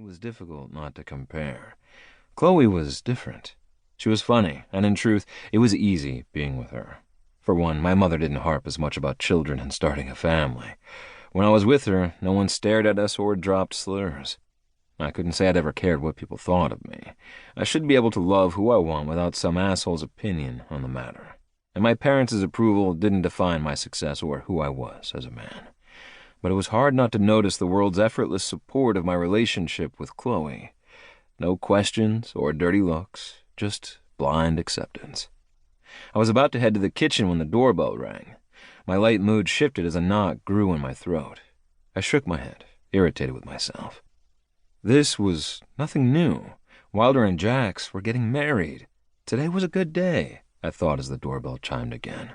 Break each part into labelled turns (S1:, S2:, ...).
S1: was difficult not to compare. Chloe was different. She was funny, and in truth, it was easy being with her. For one, my mother didn't harp as much about children and starting a family. When I was with her, no one stared at us or dropped slurs. I couldn't say I'd ever cared what people thought of me. I should be able to love who I want without some asshole's opinion on the matter. And my parents' approval didn't define my success or who I was as a man. But it was hard not to notice the world's effortless support of my relationship with Chloe. No questions or dirty looks, just blind acceptance. I was about to head to the kitchen when the doorbell rang. My light mood shifted as a knot grew in my throat. I shook my head, irritated with myself. This was nothing new. Wilder and Jax were getting married. Today was a good day, I thought as the doorbell chimed again.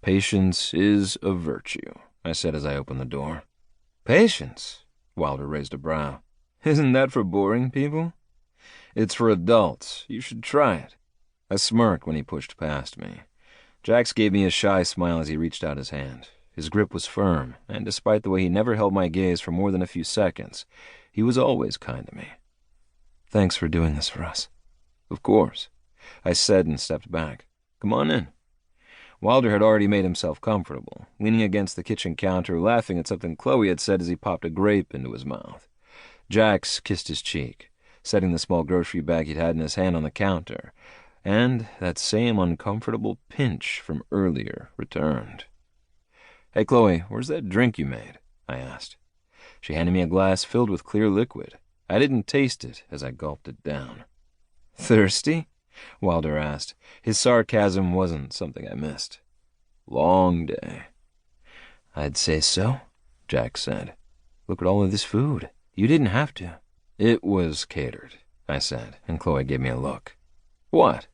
S1: Patience is a virtue, I said as I opened the door. Patience? Wilder raised a brow. Isn't that for boring people? It's for adults. You should try it. I smirked when he pushed past me. Jax gave me a shy smile as he reached out his hand. His grip was firm, and despite the way he never held my gaze for more than a few seconds, he was always kind to me. Thanks for doing this for us. Of course, I said and stepped back. Come on in. Wilder had already made himself comfortable, leaning against the kitchen counter, laughing at something Chloe had said as he popped a grape into his mouth. Jax kissed his cheek, setting the small grocery bag he'd had in his hand on the counter, and that same uncomfortable pinch from earlier returned. Hey, Chloe, where's that drink you made? I asked. She handed me a glass filled with clear liquid. I didn't taste it as I gulped it down. Thirsty? Wilder asked. His sarcasm wasn't something I missed. Long day. I'd say so, Jack said. Look at all of this food. You didn't have to. It was catered, I said, and Chloe gave me a look. What?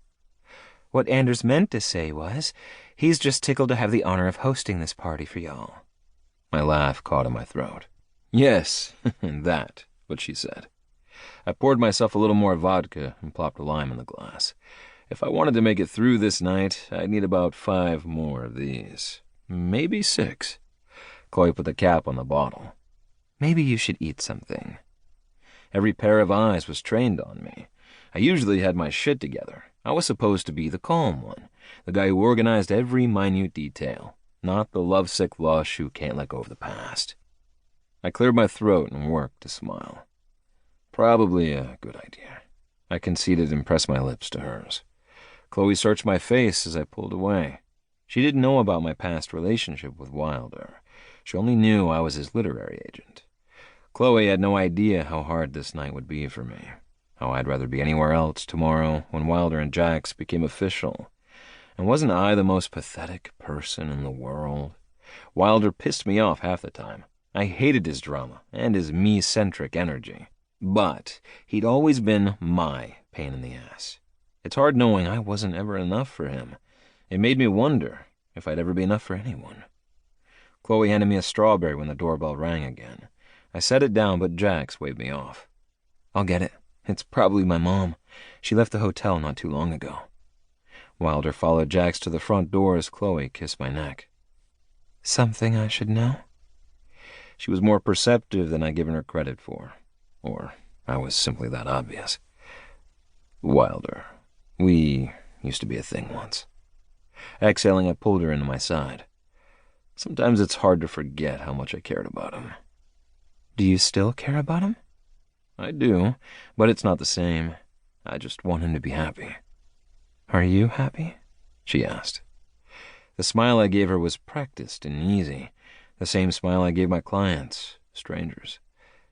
S1: What Anders meant to say was, he's just tickled to have the honor of hosting this party for y'all. My laugh caught in my throat. Yes, that, what she said. I poured myself a little more vodka and plopped a lime in the glass. If I wanted to make it through this night, I'd need about 5 more of these. Maybe 6. Chloe put the cap on the bottle. Maybe you should eat something. Every pair of eyes was trained on me. I usually had my shit together. I was supposed to be the calm one, the guy who organized every minute detail, not the lovesick lush who can't let go of the past. I cleared my throat and worked to smile. Probably a good idea. I conceded and pressed my lips to hers. Chloe searched my face as I pulled away. She didn't know about my past relationship with Wilder. She only knew I was his literary agent. Chloe had no idea how hard this night would be for me, how I'd rather be anywhere else tomorrow when Wilder and Jax became official. And wasn't I the most pathetic person in the world? Wilder pissed me off half the time. I hated his drama and his me-centric energy. But he'd always been my pain in the ass. It's hard knowing I wasn't ever enough for him. It made me wonder if I'd ever be enough for anyone. Chloe handed me a strawberry when the doorbell rang again. I set it down, but Jax waved me off. I'll get it. It's probably my mom. She left the hotel not too long ago. Wilder followed Jax to the front door as Chloe kissed my neck. Something I should know? She was more perceptive than I'd given her credit for. Or I was simply that obvious. Wilder. We used to be a thing once. Exhaling, I pulled her into my side. Sometimes it's hard to forget how much I cared about him. Do you still care about him? I do, but it's not the same. I just want him to be happy. Are you happy? She asked. The smile I gave her was practiced and easy, the same smile I gave my clients, strangers.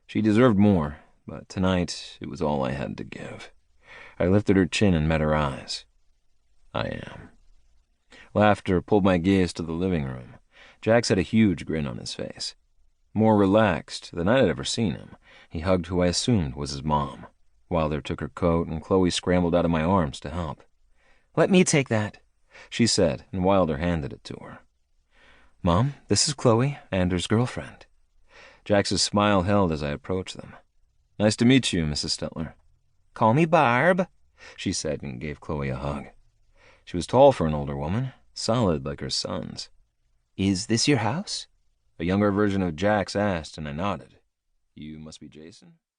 S1: She deserved more, but tonight it was all I had to give. I lifted her chin and met her eyes. I am. Laughter pulled my gaze to the living room. Jax had a huge grin on his face. More relaxed than I had ever seen him, he hugged who I assumed was his mom. Wilder took her coat, and Chloe scrambled out of my arms to help. Let me take that, she said, and Wilder handed it to her. Mom, this is Chloe, Anders' girlfriend. Jax's smile held as I approached them. Nice to meet you, Mrs. Stetler. Call me Barb, she said and gave Chloe a hug. She was tall for an older woman, solid like her sons. Is this your house? A younger version of Jax asked, and I nodded. You must be Jason?